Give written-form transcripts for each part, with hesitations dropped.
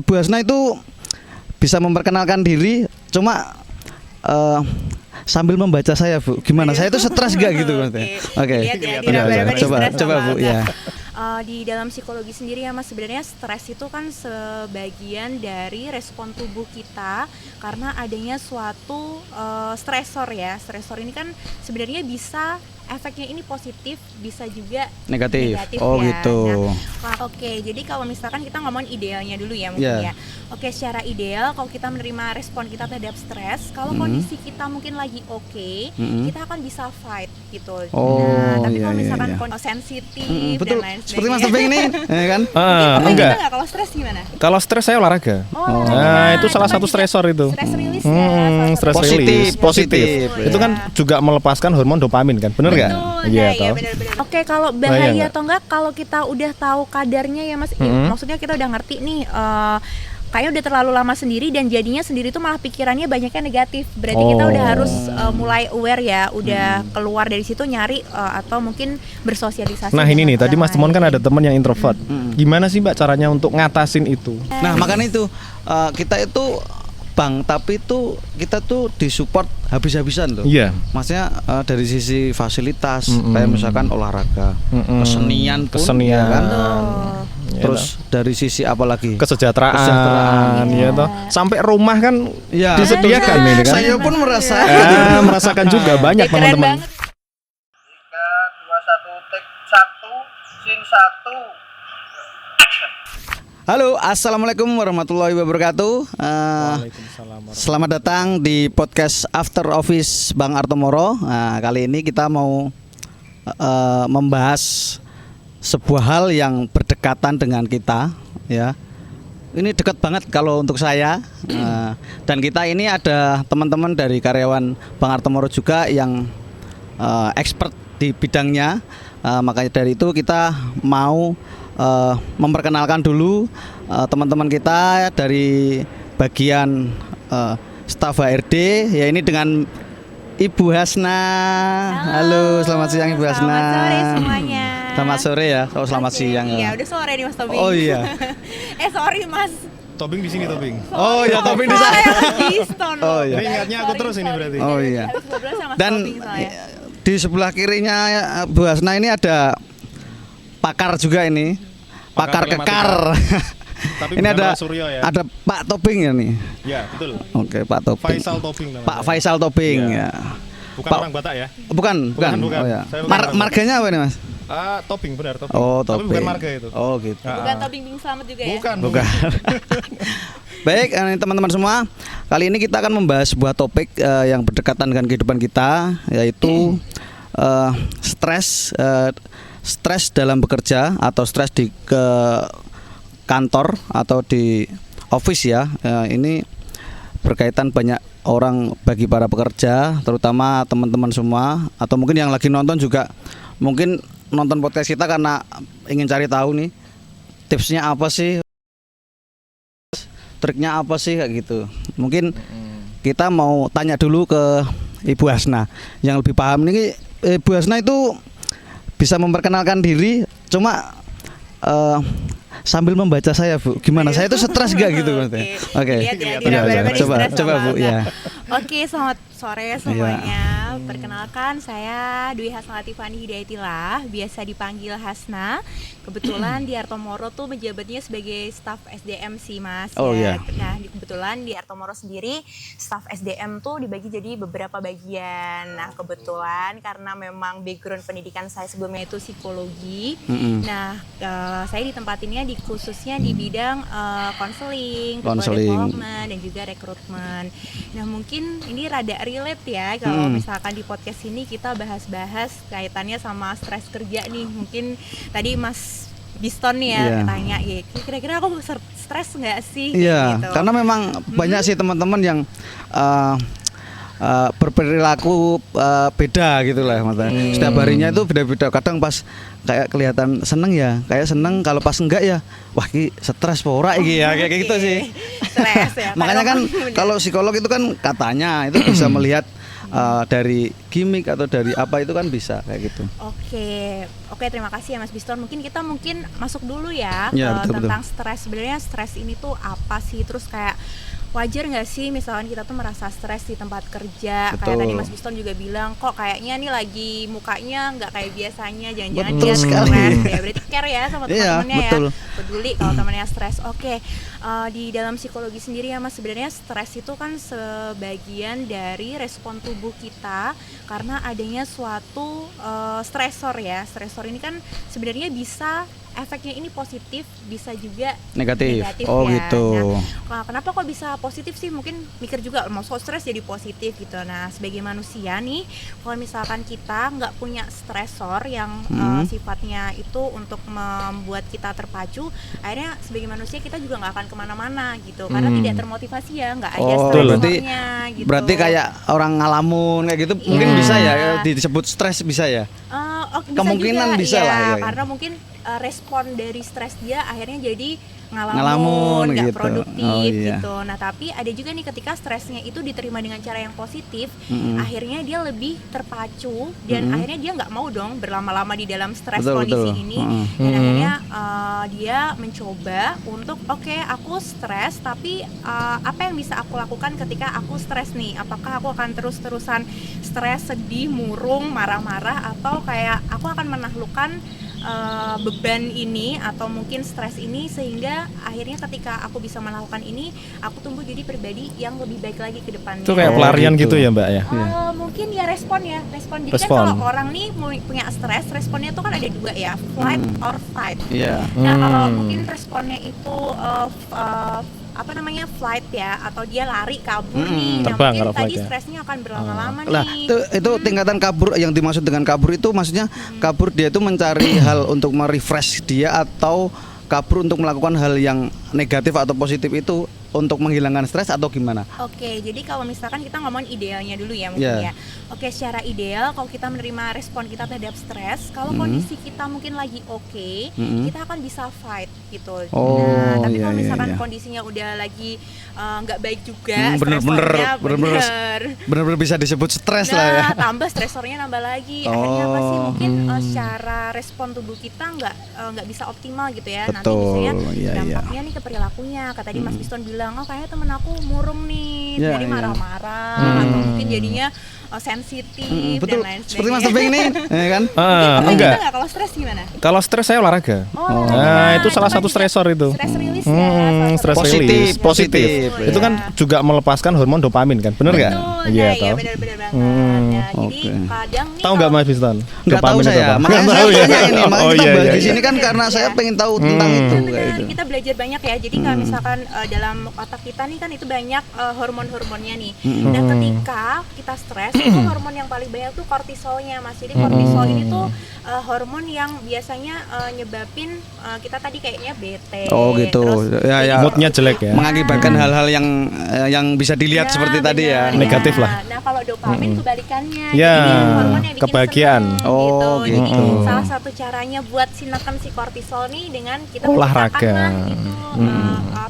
Bu Hasna itu bisa memperkenalkan diri, cuma sambil membaca saya, Bu. Gimana? Saya itu stres gak gitu, Oke. Coba Bu ya. Di dalam psikologi sendiri ya Mas, sebenarnya stres itu kan sebagian dari respon tubuh kita karena adanya suatu stresor ya. Stresor ini kan sebenarnya bisa efeknya ini positif, bisa juga negatif Oh ya. gitu. Nah, jadi kalau misalkan kita ngomongin idealnya dulu ya mungkin ya. Secara ideal kalau kita menerima respon kita terhadap stres, kalau kondisi kita mungkin lagi kita akan bisa fight gitu. Tapi kalau misalkan sensitif dan lain sebagainya. Seperti Mas Tobing ini, ya kan? Enggak. Kalau stres gimana? Kalau stres saya olahraga. Itu salah satu stresor itu. Stress release ya. Stress positif. Itu kan juga melepaskan hormon dopamin kan, bener nggak? Iya, benar-benar. Oke, kalau bahaya atau enggak kalau kita udah tahu kadarnya ya Mas, maksudnya kita udah ngerti nih kayaknya udah terlalu lama sendiri dan jadinya sendiri tuh malah pikirannya banyaknya negatif. Berarti kita udah harus mulai aware ya, udah keluar dari situ nyari atau mungkin bersosialisasi. Nah ini nih, tadi Mas Temon kan ada teman yang introvert. Gimana sih Mbak caranya untuk ngatasin itu? Nah makanya itu kita itu tapi itu kita tuh disupport habis-habisan loh. Iya. Maksudnya dari sisi fasilitas, kayak misalkan olahraga, kesenian, ya kan? Terus dari sisi apa lagi? Kesejahteraan. Ya toh. Sampai rumah kan disediakan ini kan. Saya pun merasakan juga banyak teman-teman. 3, 2, 1, take 1, scene 1. Halo, assalamualaikum warahmatullahi wabarakatuh. Selamat datang di podcast After Office Bang Artomoro. Kali ini kita mau membahas sebuah hal yang berdekatan dengan kita, ya. Ini dekat banget kalau untuk saya. Dan kita ini ada teman-teman dari karyawan Bang Artomoro juga yang expert di bidangnya. Makanya dari itu kita mau memperkenalkan dulu teman-teman kita dari bagian staf HRD, ya ini dengan Ibu Hasna. Halo, selamat siang Ibu Hasna. Selamat sore semuanya. Selamat sore ya. Selamat siang. Iya, udah sore nih Mas Tobing. Oh iya. Sorry Mas. Tobing di sini Tobing. Oh iya, Tobing di sana. Oh iya. Ini ingatnya aku terus ini berarti. Oh iya. Dan di sebelah kirinya Bu Hasna ini ada pakar juga ini. Pakar kekar. Tapi ini ada Suryo ya. Ada Pak Tobing ya nih. Ya, betul. Oke, Pak Tobing. Faisal Tobing namanya. Pak Faisal Tobing ya. Bukan orang Batak ya? Bukan. Bukan. Oh ya. Saya bukan Marganya apa nih, Mas? Tobing, benar Tobing. Oh, Tapi Tobing. bukan marga itu. Oh, gitu. Bukan Tobing Bing Slamet juga ya? Bukan. Baik, teman-teman semua. Kali ini kita akan membahas sebuah topik yang berdekatan dengan kehidupan kita, yaitu stres dalam bekerja atau stres di kantor atau di office ya. Ini berkaitan banyak orang bagi para pekerja, terutama teman-teman semua, atau mungkin yang lagi nonton juga mungkin nonton podcast kita karena ingin cari tahu nih tipsnya apa sih, triknya apa sih kayak gitu. Mungkin kita mau tanya dulu ke Ibu Hasna yang lebih paham nih. Ibu Hasna itu bisa memperkenalkan diri, cuma sambil membaca saya, Bu. Gimana? Saya itu stres gak gitu, Oke. Coba Bu ya. Oke, selamat sore semuanya. Perkenalkan, saya Dwi Hasna Latifani Hidayatillah, biasa dipanggil Hasna. Kebetulan di Artomoro tuh menjabatnya sebagai staf SDM sih Mas. Oh iya. Nah, kebetulan di Artomoro sendiri staf SDM tuh dibagi jadi beberapa bagian. Nah, kebetulan karena memang background pendidikan saya sebelumnya itu psikologi. Nah, saya ditempatinnya khususnya di bidang konseling, development dan juga rekrutmen. Nah, mungkin ini rada relate ya kalau misalkan di podcast ini kita bahas-bahas kaitannya sama stres kerja nih. Mungkin tadi Mas Biston nih ya tanya ya, kira-kira aku stres nggak sih? Iya, gitu. karena memang banyak sih teman-teman yang berperilaku beda gitu lah, setiap harinya itu beda-beda. Kadang pas kayak kelihatan seneng ya, kayak seneng, kalau pas enggak ya, wah ini stres pora iki ya, kayak gitu sih. Stres ya. Makanya kan kalau psikolog itu kan katanya itu bisa melihat dari gimmick atau dari apa itu kan bisa kayak gitu. Oke, terima kasih ya Mas Biston. Mungkin kita masuk dulu ya, Ya, ke betul, tentang stres. Sebenarnya stres ini tuh apa sih? Terus kayak wajar nggak sih misalkan kita tuh merasa stres di tempat kerja? Betul. Kayak tadi Mas Biston juga bilang, kok kayaknya nih lagi mukanya nggak kayak biasanya, jangan-jangan Betul dia sekali. stres ya. Berarti care ya sama Iya, teman-temannya ya, betul. peduli kalau temannya stres. Di dalam psikologi sendiri ya Mas, sebenarnya stres itu kan sebagian dari respon tubuh kita karena adanya suatu stresor ya. Stresor ini kan sebenarnya bisa efeknya ini positif, bisa juga Negatif. ya. Oh gitu. Nah, kenapa kok bisa positif sih? Mungkin mikir juga mau stres jadi positif gitu. Nah, sebagai manusia nih, kalau misalkan kita nggak punya stresor yang sifatnya itu untuk membuat kita terpacu, akhirnya sebagai manusia kita juga nggak akan kemana-mana gitu, karena tidak termotivasi ya, nggak ada stresornya gitu. Berarti kayak orang ngalamun kayak gitu mungkin bisa ya disebut stres bisa ya? Bisa Kemungkinan juga, bisa iya, lah ya. karena mungkin respon dari stres dia akhirnya jadi Ngalamun ngalamun, nggak gitu. produktif Oh, iya. gitu. Nah tapi ada juga nih ketika stresnya itu diterima dengan cara yang positif, akhirnya dia lebih terpacu dan akhirnya dia nggak mau dong berlama-lama di dalam stres kondisi ini. Dan akhirnya dia mencoba untuk oke, aku stres tapi apa yang bisa aku lakukan ketika aku stres nih? Apakah aku akan terus-terusan stres, sedih, murung, marah-marah, atau kayak aku akan menaklukkan beban ini atau mungkin stres ini sehingga akhirnya ketika aku bisa melakukan ini, aku tumbuh jadi pribadi yang lebih baik lagi ke depannya. Itu kayak pelarian gitu ya Mbak ya? Mungkin ya respon. Jadi Respon. kan kalau orang nih punya stres, responnya tuh kan ada dua ya, flight or fight. Iya. Nah kalau mungkin responnya itu flight ya, atau dia lari kabur nih. Nah Terbang mungkin kalau tadi flight ya. stresnya akan berlama-lama Lah, nih. itu tingkatan kabur yang dimaksud dengan kabur itu maksudnya kabur dia itu mencari hal untuk merefresh dia atau kabur untuk melakukan hal yang negatif atau positif itu untuk menghilangkan stres atau gimana? Oke, jadi kalau misalkan kita ngomongin idealnya dulu ya mungkin ya. Oke, secara ideal kalau kita menerima respon kita terhadap stres, kalau kondisi kita mungkin lagi oke, kita akan bisa fight gitu. Nah, tapi kalau misalkan kondisinya udah lagi nggak baik juga, bener-bener bisa disebut stres lah ya. Tambah stresornya nambah lagi. Akhirnya apa sih mungkin secara respon tubuh kita nggak bisa optimal gitu ya. Nanti misalnya dampaknya nih ke perilakunya. Kata tadi Mas Biston bilang, oh kayaknya temen aku murung nih, jadi marah-marah atau mungkin jadinya sensitif betul. dan lain sebagainya. Seperti Mas Tebing nih, ya kan? Enggak. Gitu kalau stres gimana? Kalau stres saya olahraga. Nah, itu salah satu stresor itu. Stress release ya. Stress Positif, release, positif. Itu kan juga melepaskan hormon dopamin kan, bener nggak? Iya, benar-benar banget. Nah, jadi kadang nih Tahu nggak Mas Biston? Nggak tahu Dopamin itu saya, apa? makanya Nggak saya tahu ya? tanya ini, makanya Oh, kita iya, bahas iya, di iya. sini kan karena saya pengen tahu tentang itu kayak benar, itu. kita belajar banyak ya. Jadi kalau misalkan dalam otak kita nih kan itu banyak hormon-hormonnya nih. Nah, ketika kita stres itu hormon yang paling banyak tuh kortisolnya, Mas. Jadi kortisol ini tuh hormon yang biasanya nyebabin kita tadi kayaknya bete. Oh gitu. Terus Ya. Moodnya jelek ya. Mengakibatkan hal-hal yang bisa dilihat seperti tadi ya. benar. Negatif lah. Nah, kalau dopamin kebalikannya. Ya, Jadi ini hormon yang bikin kebahagiaan. seneng, Oh, gitu. Jadi gitu. salah satu caranya buat sinekan si kortisol nih dengan kita Olahraga. menciptakan lah gitu,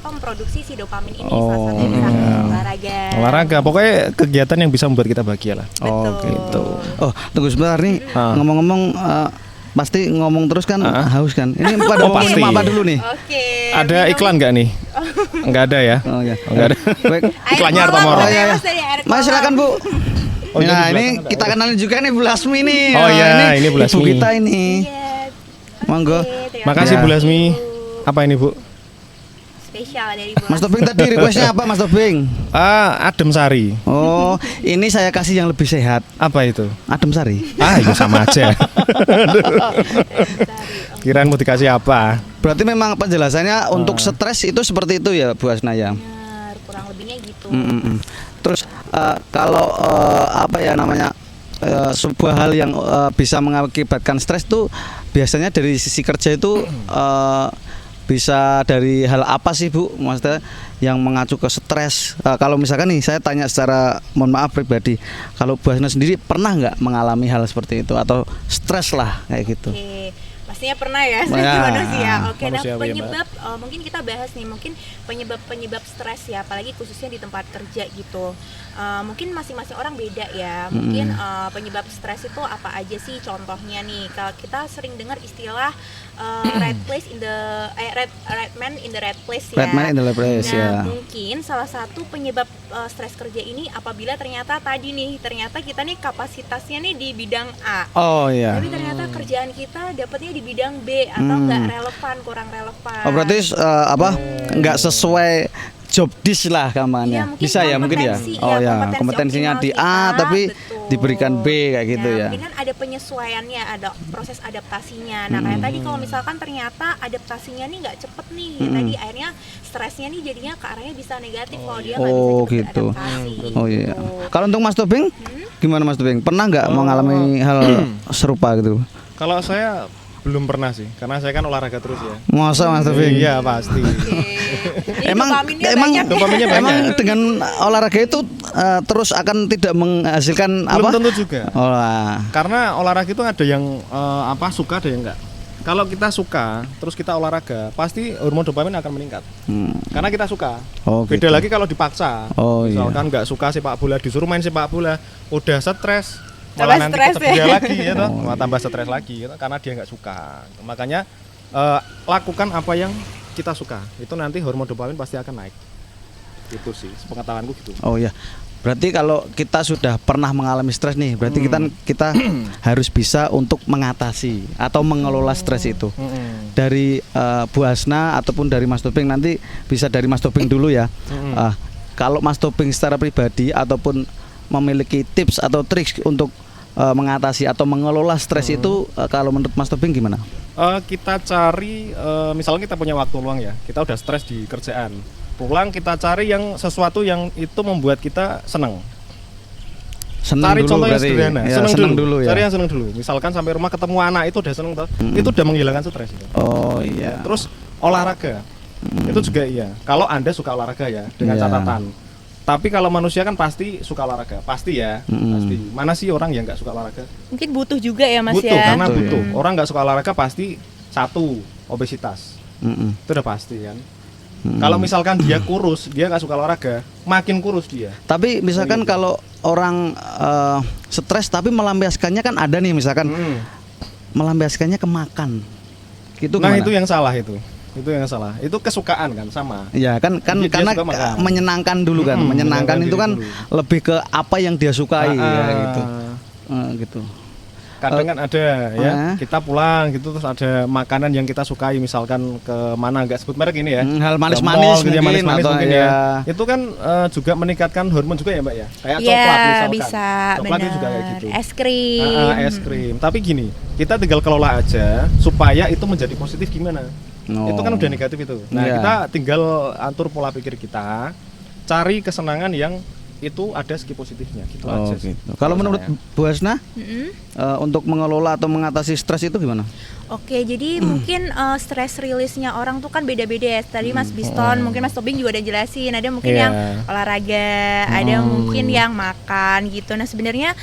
memproduksi si dopamin ini. Salah satunya bisa olahraga. Olahraga, pokoknya kegiatan yang bisa membuat kita bahagia lah. Oh Betul. gitu. Oh tunggu sebentar nih. Ngomong-ngomong pasti ngomong terus kan haus kan. Ini pada Oh, pasti. apa dulu nih? Oke. Ada iklan nggak nih? Nggak ada ya? Oh ya. Nggak ada. Baik. Iklannya Air Artomoro. kolam, Oh, iya, iya. Mas, dari air Mas silakan Bu. Oh, iya, Nah di ini belakang kita kenalin juga nih Bu Lasmi nih. Oh, iya, ini Bu Ibu Lasmi. kita ini. Iya. Monggo. Oke, terima Makasih Ya. Bu Lasmi. Apa ini Bu? Spesial dari Bu Mas Tobing tadi requestnya apa Mas Tobing? Adem Sari. Oh ini saya kasih yang lebih sehat. Apa itu? Adem Sari. Itu sama aja. Kirain mau dikasih apa? Berarti memang penjelasannya untuk stres itu seperti itu ya Bu Asnaya. Benar, kurang lebihnya gitu. Terus kalau apa ya namanya sebuah hal yang bisa mengakibatkan stres tuh biasanya dari sisi kerja itu bisa dari hal apa sih Bu? Maksudnya yang mengacu ke stres. Kalau misalkan nih saya tanya secara mohon maaf pribadi, kalau Bu Asna sendiri pernah nggak mengalami hal seperti itu atau stres lah kayak gitu? Oke. Pastinya pernah ya sebagai Ya, manusia. Oke, nah manusiawi, penyebab mungkin kita bahas nih, mungkin penyebab stres ya, apalagi khususnya di tempat kerja gitu. Mungkin masing-masing orang beda ya. Mungkin penyebab stres itu apa aja sih? Contohnya nih, kalau kita sering dengar istilah red man in the red place ya. Red man in the red place, Nah, ya. mungkin salah satu penyebab stres kerja ini apabila ternyata kita nih kapasitasnya nih di bidang A. Oh iya. Tapi ternyata kerjaan kita dapatnya di bidang B atau nggak relevan, kurang relevan. Oh berarti nggak sesuai job dish lah kamarnya. Ya, Bisa ya mungkin ya. kompetensi, Oh ya, kompetensi kompetensinya di optimal A kita, tapi betul. diberikan B kayak gitu Nah, ya. mungkin kan ada penyesuaiannya, ada proses adaptasinya. Nah, kayak tadi kalau misalkan ternyata adaptasinya nih nggak cepet nih, tadi akhirnya stresnya nih jadinya ke arahnya bisa negatif kalau dia nggak Oh, bisa cepet gitu. beradaptasi. Oh iya. gitu. Kalau untuk Mas Tobing, gimana Mas Tobing? Pernah nggak mengalami hal serupa gitu? Kalau saya belum pernah sih, karena saya kan olahraga terus ya. Masa Mas Tobing? Iya pasti. Jadi Emang dopaminnya emang banyak. Dopaminnya banyak. emang dengan olahraga itu terus akan tidak menghasilkan Belum apa? tentu juga. Oh, lah. Karena olahraga itu ada yang suka, ada yang enggak. Kalau kita suka, terus kita olahraga, pasti hormon dopamin akan meningkat. Karena kita suka. Oh, Beda gitu. lagi kalau dipaksa. Oh, Misalkan nggak suka sepak bola, disuruh main sepak bola, udah stres, Tambah malah nanti stres ketepian ya. lagi ya toh. Malah tambah stres lagi gitu, karena dia nggak suka. Makanya lakukan apa yang kita suka. Itu nanti hormon dopamin pasti akan naik. Itu sih, sepengetahuanku gitu. Oh iya. Berarti kalau kita sudah pernah mengalami stres nih, berarti kita harus bisa untuk mengatasi atau mengelola stres itu. Dari Bu Hasna ataupun dari Mas Tobing, nanti bisa dari Mas Tobing dulu ya. Kalau Mas Tobing secara pribadi ataupun memiliki tips atau trik untuk mengatasi atau mengelola stres itu, kalau menurut Mas Tobing gimana? Kita cari, misalnya kita punya waktu luang ya, kita udah stres di kerjaan. Pulang kita cari yang sesuatu yang itu membuat kita senang. Cari dulu contoh yang berarti. sederhana, Ya, seneng dulu ya. Cari yang seneng dulu. Misalkan sampai rumah ketemu anak itu udah seneng toh. Itu udah menghilangkan stres itu. Oh iya. Terus olahraga. Itu juga iya. Kalau Anda suka olahraga ya, dengan Iya. catatan. Tapi kalau manusia kan pasti suka olahraga, pasti ya, pasti. Mana sih orang yang nggak suka olahraga? Mungkin butuh juga ya Mas Butuh, ya. karena Betul, butuh. Orang nggak suka olahraga pasti satu, obesitas. Itu udah pasti kan. Kalau misalkan dia kurus, dia nggak suka olahraga, makin kurus dia. Tapi misalkan kalau orang stres tapi melampiaskannya kan ada nih, misalkan melampiaskannya ke makan. Gitu Nah gimana? itu yang salah itu. Itu yang salah. Itu kesukaan kan sama. Iya kan Dia karena suka makan. menyenangkan dulu kan. Menyenangkan menyenangkan itu kan diri lebih ke apa yang dia sukai ya gitu. Gitu. Kadang kan ada ya, eh. kita pulang gitu terus ada makanan yang kita sukai, misalkan ke mana, nggak sebut merek ini ya. Hal Ke manis-manis mall gitu ya, mungkin, manis-manis atau mungkin ya. ya. Itu kan juga meningkatkan hormon juga ya Mbak ya. Kayak Iya, coklat misalkan. bisa, Coklat itu bener. juga kayak gitu. Es krim. Es krim. Tapi gini, kita tinggal kelola aja supaya itu menjadi positif gimana. Oh. Itu kan udah negatif itu. Nah, Iya. kita tinggal atur pola pikir kita, cari kesenangan yang itu ada segi positifnya gitu Oh, aja sih. gitu. Kalau menurut Bu Hasna untuk mengelola atau mengatasi stres itu gimana? Oke, jadi mungkin stress release-nya orang tuh kan beda-beda ya. Tadi Mas Biston, mungkin Mas Tobing juga udah jelasin. Ada mungkin Iya. yang olahraga, ada mungkin yang makan gitu. Nah sebenarnya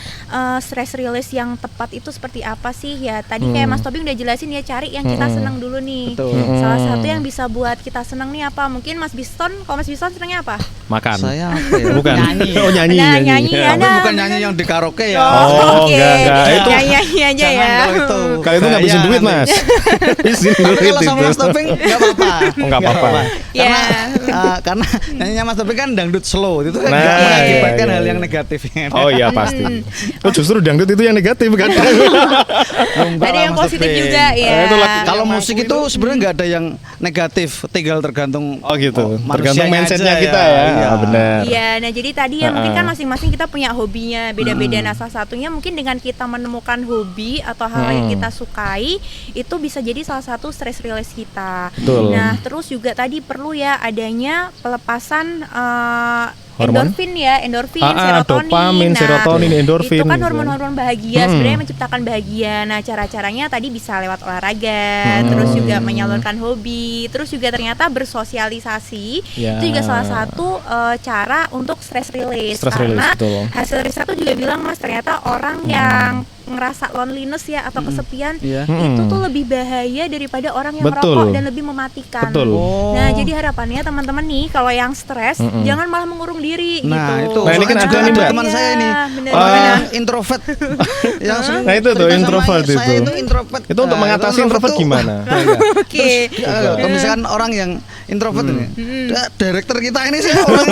stress release yang tepat itu seperti apa sih ya? Tadi kayak Mas Tobing udah jelasin ya, cari yang kita senang dulu nih. Betul. Salah satu yang bisa buat kita senang nih apa? Mungkin Mas Biston, kalau Mas Biston senangnya apa? Makan. Saya apa ya? Bukan. Nyanyi. Oh, nyanyi. Nah, nyanyi ya. Tapi Nah, bukan nyanyi yang di karaoke ya. Oh, oke. enggak. Itu nyanyi aja jangan ya. kalau itu. Kalau itu ngabisin Bahaya duit, nanti. Mas. Habisin Tapi duit kalau sama Mas itu. Tobing nggak apa-apa. Oh, nggak apa-apa. Ya. Karena nyanyinya Mas Tobing kan dangdut slow, itu kan Nah, nggak mengakibatkan iya, hal iya. yang negatif. Oh iya pasti. Oh justru dangdut itu yang negatif kan. Ada yang positif juga ya. itu lagi- Kalau Yang musik mampu itu sebenarnya nggak ada yang negatif, tinggal tergantung Oh gitu. Tergantung manusianya mindsetnya aja kita ya. ya. Iya. Ah, benar. Iya, nah jadi tadi ya mungkin kan masing-masing kita punya hobinya beda-beda. Nah salah satunya mungkin dengan kita menemukan hobi atau hal yang kita sukai itu bisa jadi salah satu stress release kita. Betul. Nah terus juga tadi perlu ya adanya pelepasan Hormon? endorfin ya, endorfin, Ah, serotonin. dopamin, serotonin, endorfin Itu kan gitu. hormon-hormon bahagia sebenarnya menciptakan bahagia. Nah cara-caranya tadi bisa lewat olahraga, terus juga menyalurkan hobi, terus juga ternyata bersosialisasi. Ya. Itu juga salah satu cara untuk stress release. Stress karena release, betul. hasil riset tuh juga bilang Mas ternyata orang yang ngerasa loneliness ya atau kesepian, Iya. itu tuh lebih bahaya daripada orang yang Betul. merokok dan lebih mematikan. Betul. Nah, jadi harapannya teman-teman nih kalau yang stres jangan malah mengurung diri Nah, gitu. itu. Nah, ini kan Soalnya ada nih, Mbak. teman saya ini. bener Orang banget. yang introvert. Yang sering Nah, itu tuh, cerita sama introvert saya itu. itu introvert. Itu untuk Nah, mengatasi introvert tuh- gimana? Oke. Kalau misalkan orang yang introvert ini, director kita ini sih orang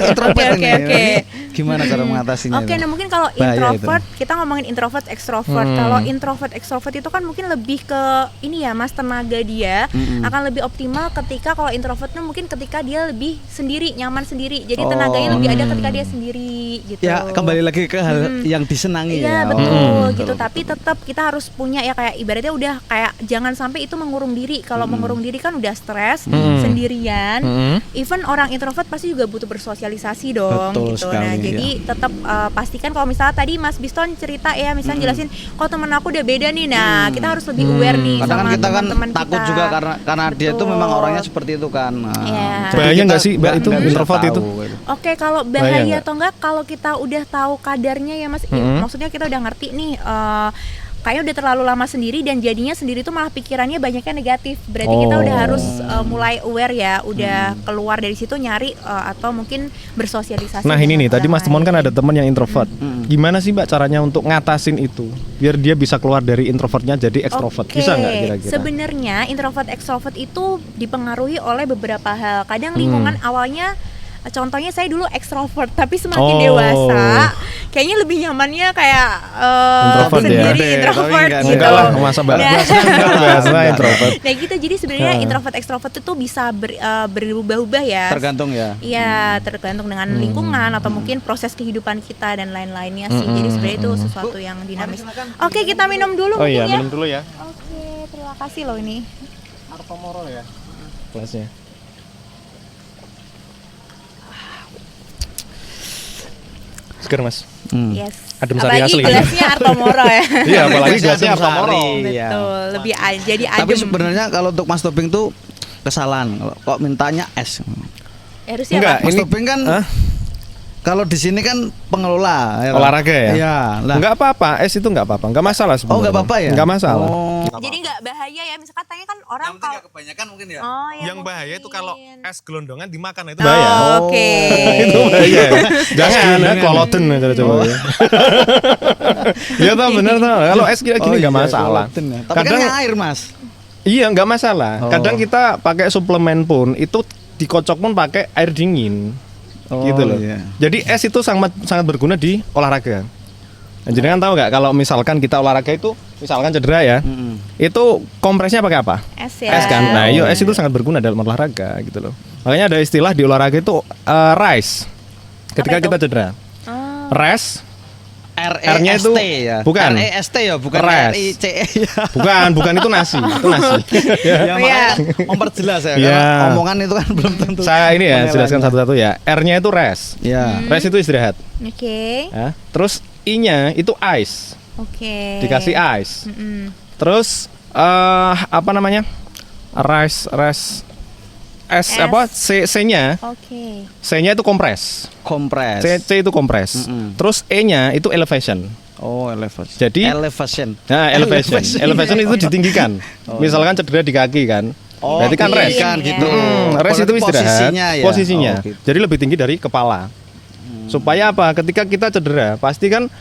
introvert Oke, ini. oke. Ini gimana cara mengatasinya? Oke, itu? nah mungkin kalau Bahaya introvert kita ngomongin introvert extrovert. Kalau introvert extrovert itu kan mungkin lebih ke ini ya Mas, tenaga dia akan lebih optimal ketika kalau introvert tuh mungkin ketika dia lebih sendiri, nyaman sendiri. Jadi tenaganya lebih ada ketika dia sendiri gitu. Ya, kembali lagi ke hal yang disenangi Iya ya. betul gitu, tapi tetap kita harus punya ya kayak ibaratnya udah kayak jangan sampai itu mengurung diri. Kalau mengurung diri kan udah stres sendirian. Even orang introvert pasti juga butuh bersosialisasi dong Betul gitu. sekali, Nah iya. jadi tetap pastikan kalau misalnya tadi Mas Biston cerita ya, misalnya jelasin kok temen aku udah beda nih. Nah kita harus lebih aware nih Kadang sama kan kita kan teman-teman takut kita. juga karena dia tuh Betul. memang orangnya seperti itu kan. Nah, Iya. jadi Bahaya kita nggak sih, Mbak, itu nggak bisa introvert tahu, itu? gitu. Oke, kalau Bahaya bahaya nggak? atau enggak kalau kita udah tahu kadarnya ya Mas, maksudnya kita udah ngerti nih kayaknya udah terlalu lama sendiri dan jadinya sendiri tuh malah pikirannya banyaknya negatif. Berarti kita udah harus mulai aware ya, udah keluar dari situ nyari atau mungkin bersosialisasi. Nah ini dengan nih, tadi orang Mas Temon kan lain. ada teman yang introvert. Gimana sih Mbak caranya untuk ngatasin itu? Biar dia bisa keluar dari introvertnya jadi extrovert. Oke, Bisa nggak kira-kira? sebenarnya introvert extrovert itu dipengaruhi oleh beberapa hal. Kadang lingkungan awalnya, contohnya saya dulu extrovert, tapi semakin Oh. dewasa, kayaknya lebih nyamannya kayak Introvert ya? sendiri, Tapi introvert enggak, gitu. Enggak lah, masa Mbak? Nah. Biasa introvert. Nah gitu, jadi sebenarnya introvert extrovert itu bisa berubah-ubah ya. Tergantung ya. Iya, tergantung dengan lingkungan atau mungkin proses kehidupan kita dan lain-lainnya sih. Jadi sebenarnya itu sesuatu yang dinamis. Oke, kita minum dulu Oh mungkin iya, ya. minum dulu ya. Oke, terima kasih loh ini. Artomoro ya. Kelasnya. Segar Mas. Yes. Adem sari Apalagi asli. gelasnya Artomoro ya. Iya, apalagi Gelasnya gasnya Adem Artomoro. Sari. Iya. Betul, lebih jadi adem. Tapi sebenarnya kalau untuk Mas Toping tuh kesalahan. Kok mintanya es? Harusnya Enggak, apa? Mas ini Toping kan Hah? kalau di sini kan pengelola ya kan? Olahraga ya? Iya. Lah. Enggak apa-apa, es itu enggak apa-apa. Enggak masalah sebenarnya. Oh, enggak apa-apa ya? Enggak masalah. Oh. Jadi nggak bahaya ya, misalkan tanya kan orang kalau kebanyakan mungkin ya. oh, ya Yang bahaya itu kalau mungkin. es gelondongan dimakan itu Bahaya. Oh, oke. Itu bahaya. Jangan ya, koloten coba. Iya toh bener toh. Kalau es gini Oh, enggak iya, masalah. kolagen ya. Tapi kan air, Mas. Iya enggak masalah. Oh. Kadang kita pakai suplemen pun itu dikocok pun pakai air dingin. Oh, Gitu loh. iya. Jadi es itu sangat berguna di olahraga. Nah, jadi kan tahu nggak kalau misalkan kita olahraga itu misalkan cedera ya, itu kompresnya pakai apa? Es ya. Es kan. Nah, iya es itu sangat berguna dalam olahraga gitu loh. Makanya ada istilah di olahraga itu rise. Ketika Apa itu? kita cedera. Oh. Rest. R-nya itu ya. bukan. R-E-S-T ya, bukan Res. R-I-C-E ya. Bukan itu nasi, itu nasi. Ya, Oh, makanya iya. memperjelas ya. Iya. Karena omongan itu kan belum tentu. Saya ini ya penilaiannya. jelaskan satu-satu ya. R-nya itu rest. Ya. Rest itu istirahat. Oke. Ya. Terus I-nya itu ice. Oke. Dikasih ice. Mm-mm. Terus apa namanya? Rest S S. apa C-nya Oke. C-nya itu kompres. Kompres. C itu kompres. Terus E-nya itu elevation. Oh, elevation. Jadi elevation. nah, elevation. Elevation itu ditinggikan. Misalkan cedera di kaki kan. Oh, berarti kan rest. kan gitu. Rest itu istirahat. Posisinya ya. Posisinya. Oh, gitu. Jadi lebih tinggi dari kepala. Supaya apa? Ketika kita cedera, pasti kan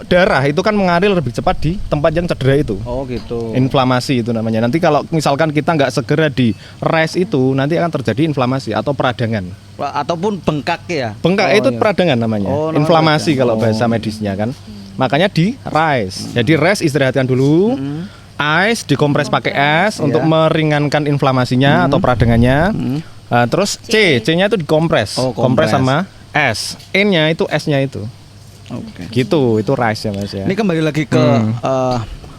darah itu kan mengalir lebih cepat di tempat yang cedera itu. Oh, gitu. Inflamasi itu namanya. Nanti kalau misalkan kita nggak segera di rest itu, nanti akan terjadi inflamasi atau peradangan. Ataupun bengkak ya. Bengkak Oh, itu iya. peradangan namanya. Oh, namanya Inflamasi peradangan. kalau bahasa Oh. medisnya kan. Makanya di rest. Jadi rest istirahatkan dulu. Ice dikompres pakai es untuk meringankan inflamasinya atau peradangannya. Terus C-nya itu dikompres. Oh, kompres kompres. sama es. N-nya itu S-nya itu. Oke. Gitu, itu rice ya Mas ya. Ini kembali lagi ke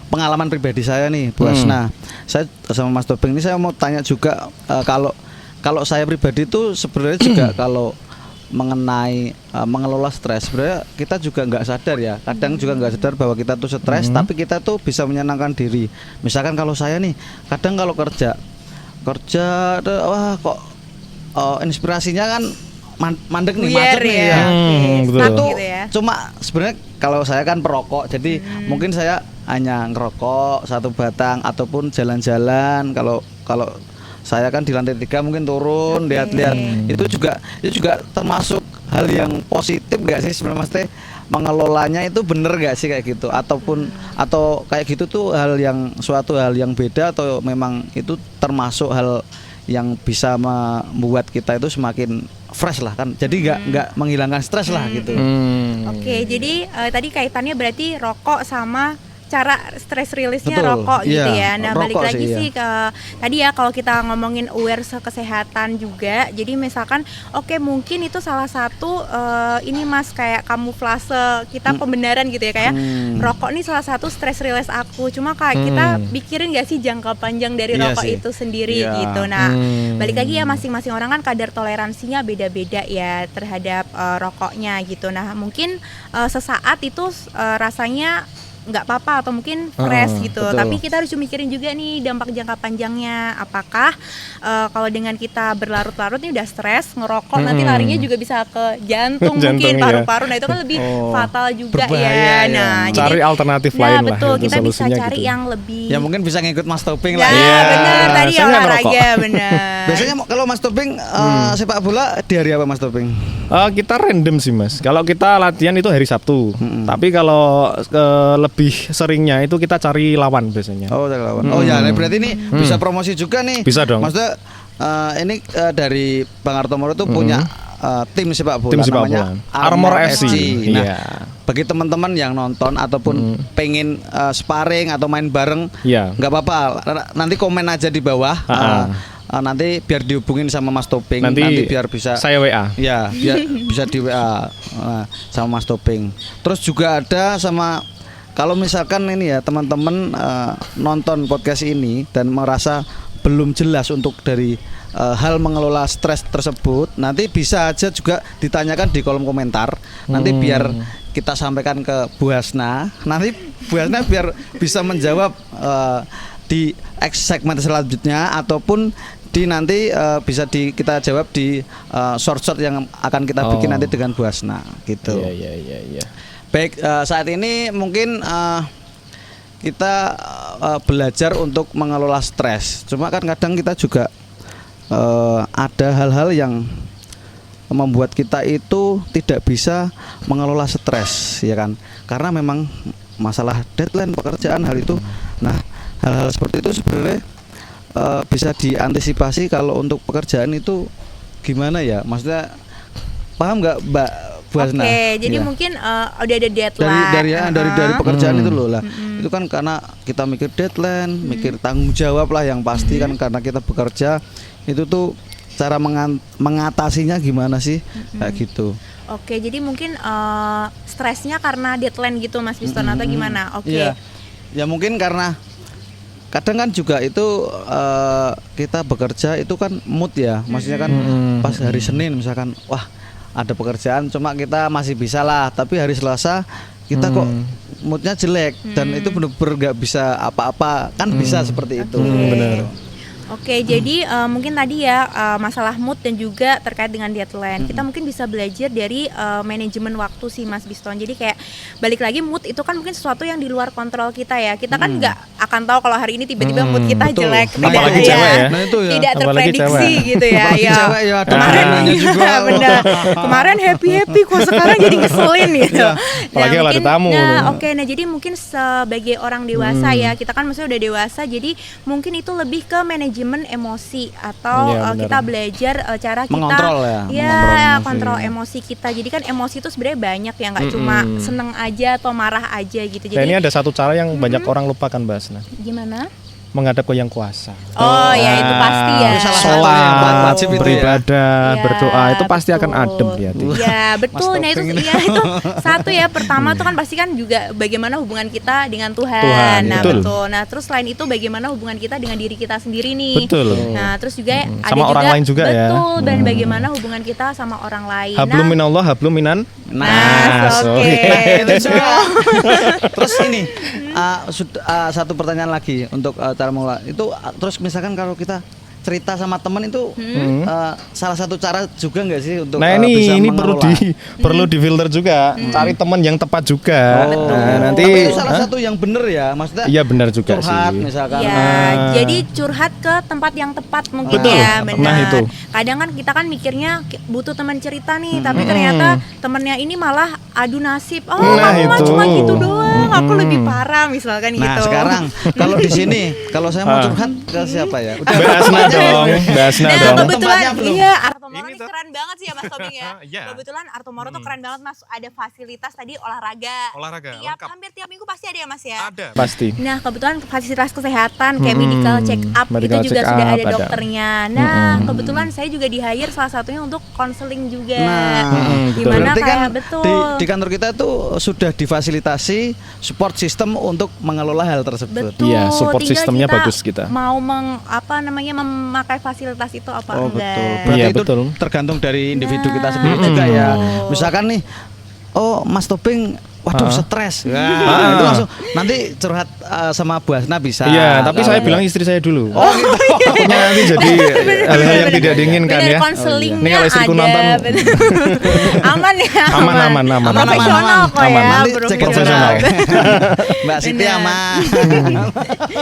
pengalaman pribadi saya nih, Bu Asna. Saya sama Mas Topeng ini saya mau tanya juga kalau saya pribadi itu sebenarnya juga kalau mengenai mengelola stres, sebenarnya kita juga nggak sadar ya. Kadang juga nggak sadar bahwa kita tuh stres, tapi kita tuh bisa menyenangkan diri. Misalkan kalau saya nih, kadang kalau kerja, wah kok inspirasinya kan mandek nih, Buyar macet nih ya. ya. Betul. Stuck Itu gitu ya. cuma sebenarnya kalau saya kan perokok, jadi mungkin saya hanya ngerokok satu batang ataupun jalan-jalan. Kalau saya kan di lantai 3 mungkin turun lihat-lihat, itu juga termasuk hal yang positif gak sih sebenarnya, Mas Teh? Mengelolanya itu bener gak sih kayak gitu, atau kayak gitu tuh suatu hal yang beda, atau memang itu termasuk hal yang bisa membuat kita itu semakin fresh lah kan, jadi nggak menghilangkan stres lah gitu. Oke, jadi tadi kaitannya berarti rokok sama cara stress release-nya Betul, rokok gitu iya, ya. Nah, rokok balik lagi sih, sih ke tadi ya, kalau kita ngomongin aware kesehatan juga. Jadi misalkan oke, mungkin itu salah satu ini Mas, kayak kamuflase kita pembenaran gitu ya, kayak rokok nih salah satu stress release aku. Cuma kayak kita pikirin gak sih jangka panjang dari Iya rokok sih. itu sendiri Iya. gitu. Nah, balik lagi ya, masing-masing orang kan kadar toleransinya beda-beda ya terhadap rokoknya gitu. Nah, mungkin sesaat itu rasanya nggak apa-apa atau mungkin fresh gitu, betul. tapi kita harus mikirin juga nih dampak jangka panjangnya. Apakah kalau dengan kita berlarut-larut nih udah stres ngerokok, nanti larinya juga bisa ke jantung, mungkin Jantung, iya. paru-paru. Nah, itu kan lebih fatal juga Berbahaya, ya. ya. Nah, Cari alternatif nah, lain lah, betul, itu kita bisa solusinya cari gitu. yang lebih Ya mungkin bisa ngikut Mas Toping Nah, lah. Iya. benar tadi Saya nggak olahraga benar. Biasanya kalau Mas Toping sepak bola di hari apa Mas Toping? Kita random sih Mas. Kalau kita latihan itu hari Sabtu. Tapi kalau lebih seringnya itu kita cari lawan biasanya. Oh, dari lawan. Oh ya, berarti ini bisa promosi juga nih. Bisa dong. Maksudnya ini dari Bang Artomoro tuh punya tim sepak bola Tim sepak namanya bola. Armor FC. Nah, Iya. bagi teman-teman yang nonton ataupun pengen sparring atau main bareng, Iya. nggak apa-apa. Nanti komen aja di bawah. Nanti biar dihubungin sama Mas Toping. Nanti biar bisa. saya WA. Ya, biar bisa di WA sama Mas Toping. Terus juga ada sama, kalau misalkan ini ya teman-teman nonton podcast ini dan merasa belum jelas untuk dari hal mengelola stres tersebut, nanti bisa aja juga ditanyakan di kolom komentar. Nanti biar kita sampaikan ke Bu Hasna. Nanti Bu Hasna biar bisa menjawab di segmen selanjutnya, ataupun di nanti bisa kita jawab di short yang akan kita bikin nanti dengan Bu Hasna gitu. Iya. Baik, saat ini mungkin kita belajar untuk mengelola stres. Cuma kan kadang kita juga ada hal-hal yang membuat kita itu tidak bisa mengelola stres, ya kan? Karena memang masalah deadline pekerjaan hal itu. Nah, hal-hal seperti itu sebenarnya bisa diantisipasi kalau untuk pekerjaan itu gimana ya? Maksudnya paham nggak Mbak Bu Hasna? Oke, jadi Ya. mungkin udah ada deadline. dari pekerjaan itu loh lah. Itu kan karena kita mikir deadline, mikir tanggung jawab lah yang pasti kan, karena kita bekerja itu tuh cara mengatasinya gimana sih kayak gitu. Oke, jadi mungkin stresnya karena deadline gitu Mas Piston atau gimana? Oke. Iya. Ya mungkin karena kadang kan juga itu kita bekerja itu kan mood ya, maksudnya kan pas hari Senin misalkan, wah ada pekerjaan cuma kita masih bisa lah, tapi hari Selasa kita kok moodnya jelek dan itu bener-bener gak bisa apa-apa kan, bisa seperti itu. Benar. Oke, jadi mungkin tadi ya masalah mood dan juga terkait dengan deadline. Kita mungkin bisa belajar dari manajemen waktu sih Mas Biston. Jadi kayak balik lagi, mood itu kan mungkin sesuatu yang di luar kontrol kita ya. Kita kan nggak akan tahu kalau hari ini tiba-tiba mood kita betul. jelek, Apalagi tidak cewek ya. Nah, itu ya. tidak Apalagi terprediksi cewek. gitu ya. Apalagi cewek ya, ada kemarin perbedaannya juga. benar. Kemarin happy kok sekarang jadi ngeselin gitu. Apalagi kalau ada tamu. Nah, oke, nah jadi mungkin sebagai orang dewasa ya, kita kan maksudnya udah dewasa, jadi mungkin itu lebih ke manajemen emosi atau Iya, benar. kita belajar cara kita Mengontrol ya, mengontrol emosi. kontrol emosi kita. Jadi kan emosi itu sebenarnya banyak ya, nggak cuma seneng aja atau marah aja gitu. Nah, ini Jadi ada satu cara yang banyak orang lupakan Mbak Hasna. gimana? Menghadap ke yang kuasa. Oh ya, itu pasti ya. Itu salah satu yang wajib itu ya. beribadah, Iya, berdoa itu pasti akan betul. adem di hati. Ya betul. Mas Nah itu Topeng ini. ya, itu satu ya. Pertama tuh kan pasti kan juga bagaimana hubungan kita dengan Tuhan. Tuhan, Nah betul. betul. Nah terus selain itu bagaimana hubungan kita dengan diri kita sendiri nih. Betul. Nah terus juga ada Sama juga orang lain juga ya. betul, dan bagaimana hubungan kita sama orang lain. Hablum minallah, hablum minan. Nah, oke, sorry. betul. Terus ini satu pertanyaan lagi untuk cara mengelola itu. Terus misalkan kalau kita cerita sama temen itu salah satu cara juga nggak sih untuk Nah bisa ini perlu mengelola? perlu difilter juga, cari teman yang tepat juga. Oh. Nah, nanti Tapi itu salah satu yang bener ya, maksudnya iya benar juga curhat sih. misalkan. Ya, jadi curhat ke tempat yang tepat mungkin Betul. ya, benar. Nah, itu. Kadang kan kita kan mikirnya butuh teman cerita nih, tapi ternyata temennya ini malah adu nasib. Oh, Nah, kamu mah itu. cuma gitu doang, aku lebih parah misalkan Nah gitu. sekarang kalau di sini kalau saya mau curhat ke siapa ya? Udah Mbak Asna dong, Mbak Asna Nah, dong. kebetulan Tempatnya belum. iya Artomoro Ini ini tuh. keren banget sih ya Mas Tobing ya. Iya. Kebetulan Artomoro tuh keren banget Mas, ada fasilitas tadi olahraga. Olahraga, lengkap. Hampir tiap minggu pasti ada ya Mas ya. Ada. Pasti. Nah kebetulan fasilitas kesehatan kayak medical check up medical itu juga check sudah up ada ada. dokternya. Nah kebetulan saya juga di hire salah satunya untuk konseling juga. Nah, betul. Dimana berarti kan kayak betul. di kantor kita itu sudah difasilitasi support system untuk mengelola hal tersebut. Betul. Iya, support tinggal sistemnya bagus kita. Mau memakai fasilitas itu apa Oh enggak? betul. Berarti Iya, itu betul. tergantung dari individu Nah, kita sendiri juga ya. betul. Misalkan nih, oh Mas Toping, waduh stres. Ah. Itu langsung nanti curhat sama Bu Hasna bisa. Iya, tapi saya Kalau- bilang istri saya dulu. Oh gitu. Takutnya nanti jadi hal-hal yang tidak diinginkan Bener, ya. konselingnya Ini kalau istriku ada, nonton. bener. Aman ya. Aman. Profesional kok ya. Nanti cek profesional. Mbak Siti Bener. aman.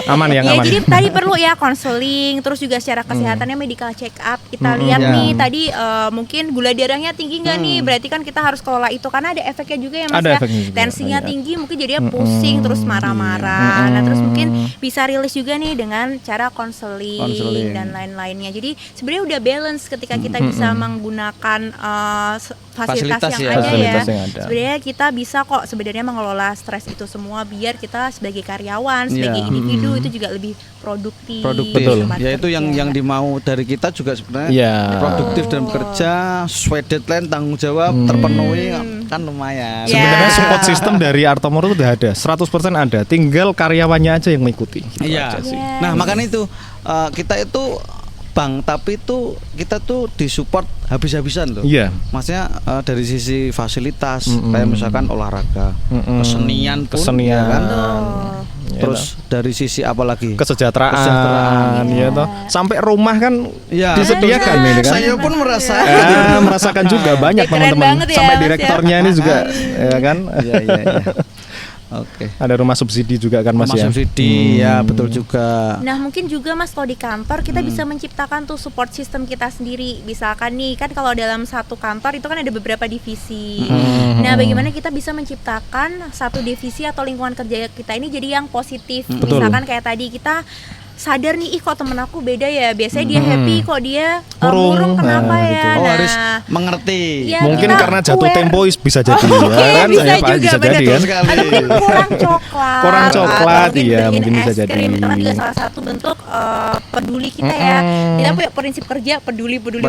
Aman yang Ya aman. jadi tadi perlu ya konseling, terus juga secara kesehatannya medical check up. Kita lihat ya. nih tadi mungkin gula darahnya tinggi nggak nih? Berarti kan kita harus kelola itu karena ada efeknya juga ya Mas Ada ya. efeknya juga, Tensinya banyak. tinggi mungkin jadinya pusing terus marah-marah. Nah terus mungkin bisa rilis juga nih dengan cara konseling Konseling. dan lain-lainnya. Jadi sebenarnya udah balance ketika kita bisa menggunakan fasilitas Fasilitas yang ya. ada Fasilitas ya. yang ada. Sebenarnya kita bisa kok sebenarnya mengelola stres itu semua biar kita sebagai karyawan, sebagai Iya. individu itu juga lebih produktif. Produktif. Betul. di tempat Ya itu yang kerja. dimau dari kita juga sebenarnya Iya. produktif dalam bekerja, sesuai deadline, tanggung jawab terpenuhi kan lumayan. Ya. Sebenarnya support system dari Artomoro itu udah ada, 100% ada. Tinggal karyawannya aja yang mengikuti. Gitu Iya. aja sih. Yes. Nah, makanya itu kita itu bank tapi itu kita tuh disupport habis-habisan loh. Iya. Maksudnya dari sisi fasilitas kayak misalkan olahraga, kesenian pun Kesenian. ya kan? Betul. Terus dari sisi apa lagi? Kesejahteraan, ya toh. Sampai rumah kan Ya, disediakan betul. ini kan. Saya pun merasa. Merasakan juga banyak Ya, keren teman-teman. banget ya, Sampai Mas, ya. direktornya ini juga ya kan. Iya, iya, iya. Oke. Ada rumah subsidi juga kan Mas Rumah ya. subsidi, ya betul juga. Nah mungkin juga Mas kalau di kantor kita bisa menciptakan tuh support system kita sendiri. Misalkan nih kan kalau dalam satu kantor itu kan ada beberapa divisi. Nah bagaimana kita bisa menciptakan satu divisi atau lingkungan kerja kita ini jadi yang positif. Betul. Misalkan kayak tadi kita sadar nih, ih kok temen aku beda ya. Biasanya dia happy kok dia murung kenapa Nah, ya. gitu. Oh, Nah, harus mengerti. ya, Mungkin kita karena jatuh aware. tempo bisa jadi Oke, ya kan. bisa Ya, Pak, juga bisa benar jadi tuh. kan. sekali. Atau mungkin kurang coklat. Kurang coklat, Atau iya, beliin mungkin bisa es jadi. krim. Itu kan juga salah satu bentuk peduli kita ya. Kita punya prinsip kerja peduli. Peduli, Nah,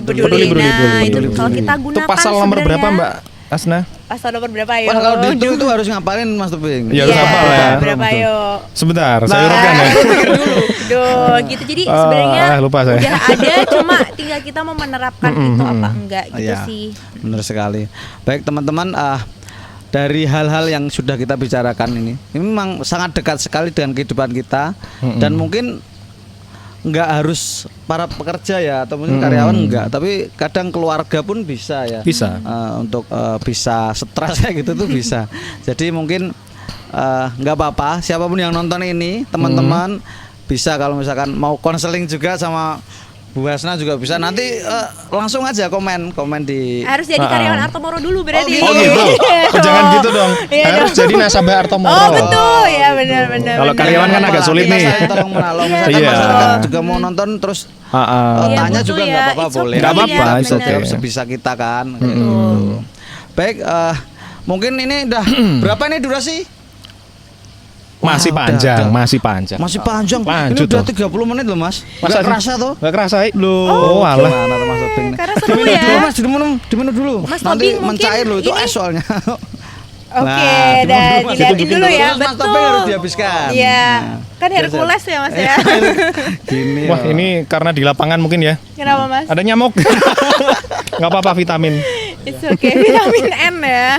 itu peduli. kalau kita gunakan Itu pasal nomor berapa sebenarnya- Mbak Asna? Pasal nomor berapa ya? Wah, kalau dihitung itu harus ngapalin Mas Tuping. Iya, harus hafal ya. Berapa yo? Sebentar, Nah. saya urutkan ya. Duh, gitu. Jadi sebenarnya lupa saya. udah ada, cuma tinggal kita mau menerapkan itu apa enggak gitu Iya, sih. benar sekali. Baik teman-teman, dari hal-hal yang sudah kita bicarakan ini memang sangat dekat sekali dengan kehidupan kita dan mungkin nggak harus para pekerja ya atau mungkin karyawan enggak, tapi kadang keluarga pun bisa ya. Bisa. Untuk bisa stres kayak gitu tuh bisa. Jadi mungkin nggak apa-apa siapapun yang nonton ini teman-teman bisa kalau misalkan mau konseling juga sama Bu Hasna juga bisa. Nanti langsung aja komen di. Harus jadi karyawan Artomoro dulu berarti. Oh gitu. Oh, jangan gitu dong. Iya Harus dong. jadi nasabah Artomoro. Oh betul ya benar-benar. Kalau karyawan kan agak sulit nih. Saya tolong menolong. Misalkan Iya. masyarakat juga mau nonton terus Iya, tanya betul juga ya. nggak apa-apa It's boleh. okay Nggak apa-apa, Kita it's bisa okay. jawab sebisa kita kan. Gitu. Baik, mungkin ini udah berapa nih durasi? Masih Wah, panjang, udah. masih panjang. Masih panjang. Lanjut Ini udah toh. 30 menit loh Mas. Masa Nggak kerasa tuh. Gak kerasa. Loh, Oh, alah. gimana tuh Mas Tobing nih? Karena seru Diminum ya. dulu Mas, diminum dulu. Mas Nanti Tobing mungkin mencair loh itu ini- es soalnya. Oke, Nah, dan Mas, dilihatin ditunjukin dulu ya, Terus Mas betul. Tobing harus dihabiskan. Iya, Nah, kan biar Hercules ya Mas ya. Gini. Wah, loh. ini karena di lapangan mungkin ya. Kenapa Mas? Ada nyamuk. Gak apa-apa vitamin. It's okay, vitamin N ya.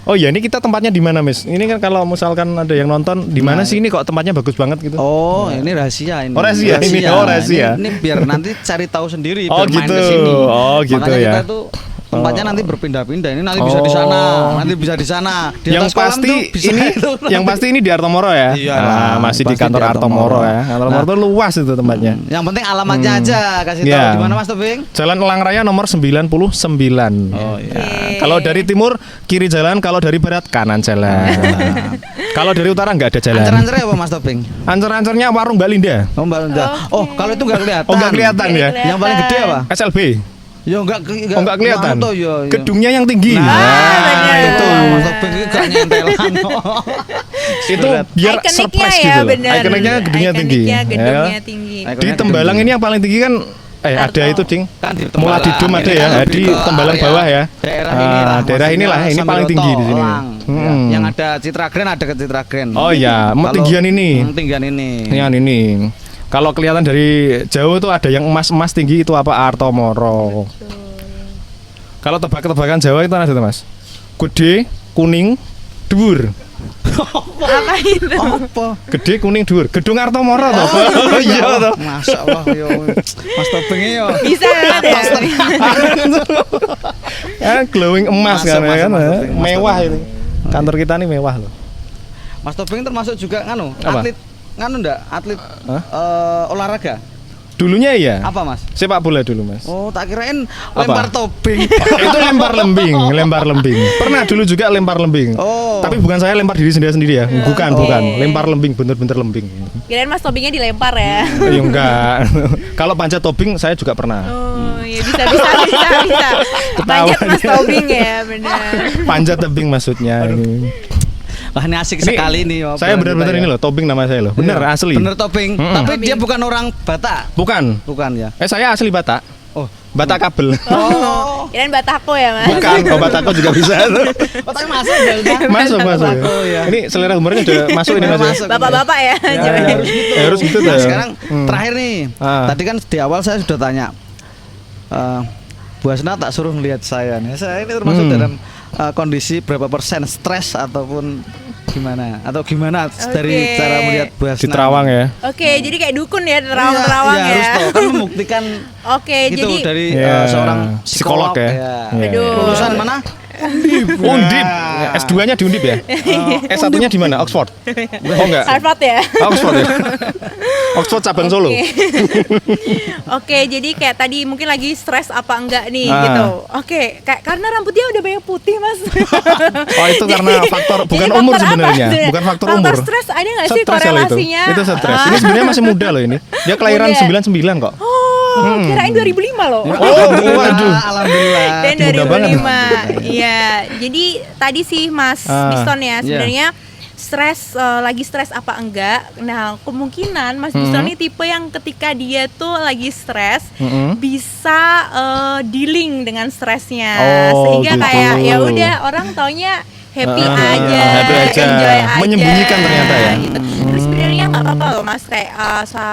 Oh iya, ini kita tempatnya di mana, Mas? Ini kan kalau misalkan ada yang nonton, di mana Nah, sih ini kok tempatnya bagus banget gitu? Oh, ini rahasia ini. Oh, rahasia ini. Oh, rahasia. Ini biar nanti cari tahu sendiri Oh, biar main gitu. ke sini. Oh, gitu Makanya ya. kita tuh tempatnya nanti berpindah-pindah. Ini nanti bisa di sana, nanti bisa di sana. Di Yang atas kolam pasti tuh bisa ini itu yang nanti. pasti ini di Artomoro ya. Iya, Nah, masih di pasti kantor di Artomoro Artomoro. ya. Artomoro Nah. tuh luas itu tempatnya. Yang penting alamatnya aja kasih Iya. tahu di mana Mas Tobing. Jalan Elang Raya nomor 99. Oh iya. Oke. Kalau dari timur kiri jalan, kalau dari barat kanan jalan. Kalau dari utara nggak ada jalan. Ancer-ancernya apa Mas Tobing? Ancer-ancernya warung Mbak Linda. Oh Mbak Linda. Oh, kalau itu nggak kelihatan. Oh, nggak kelihatan ya. Yang paling gede apa? SLB. Ya Oh, nggak kelihatan. Manto, ya, ya. Gedungnya yang tinggi. benar. itu Mas Tobing itu gak nyentelan. Itu biar Ikoniknya surprise ya, gitu loh. benar. Ikoniknya gedungnya tinggi. Ikoniknya gedungnya Ya. tinggi. Di Tembalang ini yang paling tinggi kan ada itu Ding. Kan di Mulai di Dum ada ya, di Tembalang bawah ya. Daerah Ah, inilah. daerah inilah, ini paling tinggi di sini. Hmm. Yang ada Citra Grand ada ke Citra Grand. Oh iya, Kalau- tinggian ini. Tinggian ini. Yang ini. Kalau kelihatan dari jauh tuh ada yang emas-emas tinggi itu apa Artomoro. Kalau tebak-tebakan Jawa itu ada tuh Mas. Gede, kuning, dhuwur. Apa itu? Apa? Gede, kuning, dhuwur. Gedung Artomoro toh. Oh iya toh. Masya Allah yo. Mas Tobing yo. Bisa ada. Glowing emas Masuk, kan, masuk, kan? masuk, Mas Mewah Tobing. itu. Kantor kita nih mewah loh. Mas Tobing termasuk juga nganu, Apa? atlet nganu ndak? Atlet Hah? olahraga. Dulunya iya. Apa Mas? Sepak bola dulu Mas. Oh, tak kirain Apa? lempar tobing. Itu lempar lembing, lempar lembing. Pernah dulu juga lempar lembing. Oh. Tapi bukan saya lempar diri sendiri ya. Bukan, Oke. bukan. Lempar lembing, bener-bener lembing. Kirain Mas Tobingnya dilempar ya. Iya enggak. Kalau panjat tobing saya juga pernah. Oh, ya bisa. Panjat Mas Tobing ya, benar. Panjat tebing maksudnya ini. Wah, ini asik Ini sekali nih. Saya obrolan benar-benar kita ini ya. loh, tobing nama saya loh. Bener Iya, asli. Bener Tobing. Tapi dia bukan orang Batak. Bukan. Bukan ya. Saya asli Batak. Oh. Batak kabel. Oh. Kirain Batako ya, Mas. Bukan, oh Batako juga bisa. Oh, tapi masuk ya udah. Masuk. Oh, ya. Ini selera humornya udah masuk ini Mas. ya? Masuk. Bapak-bapak ya. Ya, Jangan. harus gitu. Harus gitu Nah, tuh. sekarang terakhir nih. Ah. Tadi kan di awal saya sudah tanya. Bu Hasna tak suruh melihat saya nih. Saya ini termasuk dalam kondisi berapa persen stres ataupun gimana? Atau gimana dari Oke. cara melihat Bu Hasna? Di Terawang ya. Oke, jadi kayak dukun ya, Iya, terawang-terawang iya, ya. harus toh, kan membuktikan Oke, gitu jadi dari Iya. seorang Psikolog psikolog, ya. ya. Iya. Aduh. Lulusan mana? Undip. S2-nya di Undip ya? S1-nya di mana? Oxford. Oh enggak. Harvard ya. Oxford ya. Oxford cabang Solo. Oke. Oke, jadi kayak tadi mungkin lagi stres apa enggak nih Ah. gitu. Oke, kayak karena rambutnya udah banyak putih, Mas. Oh, itu karena faktor bukan Jadi umur faktor apa sebenarnya, sebenarnya? bukan faktor Faktor umur. stres ada nggak sih Stres kalau korelasinya? Itu stres. Ah. Ini sebenarnya masih muda loh ini. Dia kelahiran Muda. 99 kok. Oh, kirain 2005 loh. Waduh. Alhamdulillah. Dan muda banget. 2005. Iya. Jadi tadi sih Mas Ah, Biston ya iya. sebenarnya stres lagi stres apa enggak. Nah, kemungkinan Mas Biston ini tipe yang ketika dia tuh lagi stres bisa dealing dengan stresnya Oh, sehingga gitu. kayak ya udah orang taunya happy Ah, aja, happy aja. enjoy aja. Menyembunyikan ternyata ya. Gitu. Terus sebenarnya nggak apa-apa loh Mas, kayak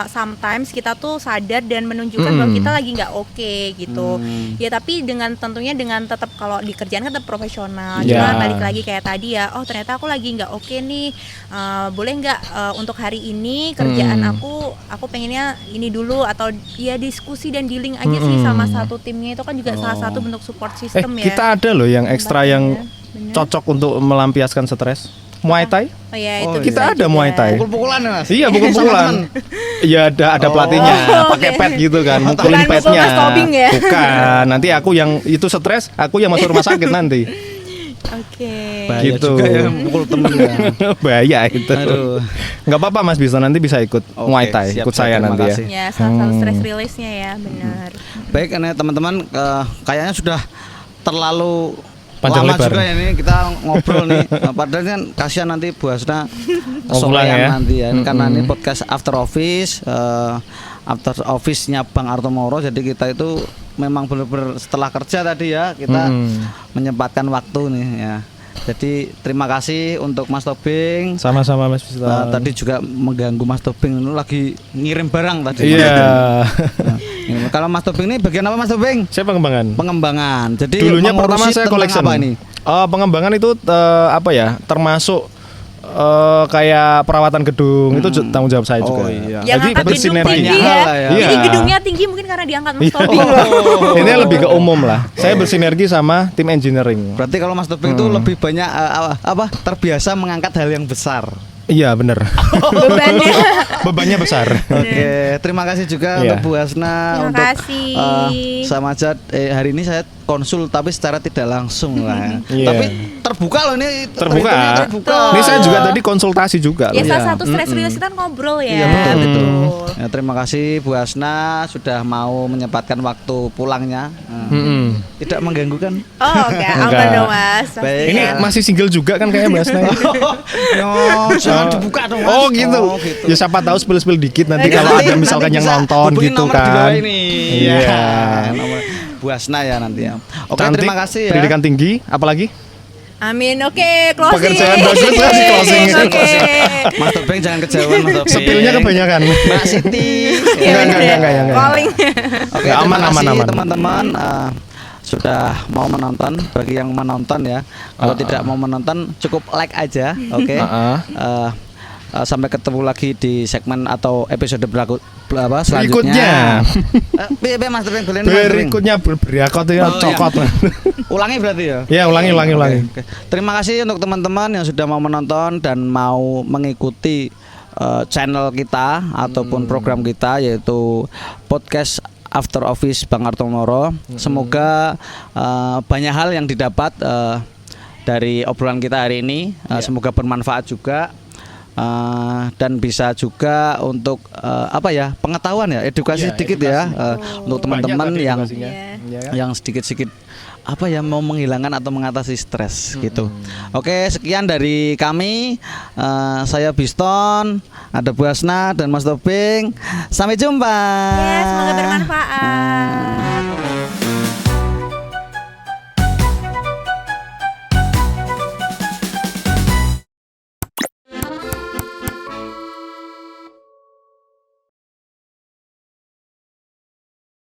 sometimes kita tuh sadar dan menunjukkan bahwa kita lagi nggak oke gitu. Ya tapi dengan tentunya dengan tetap kalau di kerjaan kan tetap profesional. Ya. Cuman balik lagi kayak tadi ya, oh ternyata aku lagi nggak oke nih. Boleh nggak untuk hari ini kerjaan aku pengennya ini dulu atau ya diskusi dan dealing aja sih sama satu timnya itu kan juga salah satu bentuk support system ya. Kita ada loh yang ekstra yang Bener. cocok untuk melampiaskan stres. Muay Thai? Oh ya itu Oh, bisa kita ada juga. Muay Thai. Pukul-pukulan ya Mas? Iya, Sama pukul-pukulan. temen? Iya, ada pelatihnya, Oh, pakai oke. pad gitu kan, Bukan mukulin mukul padnya. Mas Tobing ya? Bukan, nanti aku yang itu stres, aku yang masuk rumah sakit nanti. Oke. Bahaya Gitu. juga ya pukul temen ya. Bahaya itu. Aduh. Nggak apa-apa Mas bisa nanti bisa ikut Oke, Muay Thai, siap, ikut siap, saya terima nanti kasih. ya. Ya, salah satu stress release-nya ya, benar. Baik, ini teman-teman kayaknya sudah terlalu Panjang lama lebar. juga ya ini kita ngobrol nih. Padahal kan kasihan nanti Bu Hasna Mau pulang kesorean ya? nanti ya. Ini karena ini podcast after office-nya Bang Artomoro. Jadi kita itu memang benar-benar setelah kerja tadi ya kita menyempatkan waktu nih ya. Jadi terima kasih untuk Mas Tobing. Sama-sama Mas bisa. Tadi juga mengganggu Mas Tobing itu lagi ngirim barang tadi. Iya. Kalau Mas Tobing ini bagian apa Mas Tobing? Saya pengembangan. Pengembangan. Jadi Dulunya mengurusi pertama saya tentang collection. apa ini? Pengembangan itu apa ya? Termasuk kayak perawatan gedung itu tanggung jawab saya juga. iya. Yang Jadi angkat gedung bersinergi. tinggi Banyak ya. hal lah ya. Jadi Iya. gedungnya tinggi mungkin karena diangkat Mas Tobi. Ini lebih ke umum lah. Saya bersinergi sama tim engineering. Berarti kalau Mas Topeng itu lebih banyak terbiasa mengangkat hal yang besar. Iya bener. Bebannya. Bebannya besar. Oke, terima kasih juga Iya. untuk Bu Hasna Terima untuk kasih. sama aja hari ini saya konsul tapi secara tidak langsung lah. Iya. Tapi terbuka loh ini Terbuka. terbuka. Ini saya juga tadi konsultasi juga. Ya loh. salah Iya. satu stress release kita ngobrol ya. Iya betul. Betul. Ya, terima kasih Bu Hasna sudah mau menyempatkan waktu pulangnya. Tidak mengganggu kan? Oh enggak, aman Enggak. dong Mas. Baik. Ini masih single juga kan kayaknya Mbak Asna. Jangan dibuka dong Mas. Oh gitu. Ya siapa tahu spill dikit nanti kalau ada misalkan yang nonton gitu kan. Iya. Iya. Nomor Bu Hasna ya nanti ya. Oke, Cantik, terima kasih ya. pendidikan tinggi, apalagi? Amin. Oke, closing. Pekerjaan bagus, kasih closing. Oke. Mas Topeng jangan kejauhan Mas Topeng. Spillnya kebanyakan. Mbak Siti. Iya, calling. Oke, Ya, aman, terima aman, kasih aman. teman-teman sudah mau menonton. Bagi yang menonton ya, kalau tidak mau menonton cukup like aja, oke. Sampai ketemu lagi di segmen atau episode selanjutnya. Piye Mas Topeng boleh Berikutnya beriakot ya, Oh, iya. cokot. Ulangi berarti ya. Ya, ulangi. Oke. Terima kasih untuk teman-teman yang sudah mau menonton dan mau mengikuti channel kita ataupun program kita yaitu podcast After Office Bang Artomoro. Semoga banyak hal yang didapat dari obrolan kita hari ini. Semoga bermanfaat juga. Dan bisa juga untuk pengetahuan ya, edukasi Iya, sedikit edukasi. ya untuk teman-teman Banyak tadi yang edukasinya. Iya kan? yang sedikit-sedikit mau menghilangkan atau mengatasi stres gitu. Oke, sekian dari kami. Saya Biston, ada Bu Hasna dan Mas Topeng. Sampai jumpa. Ya, semoga bermanfaat.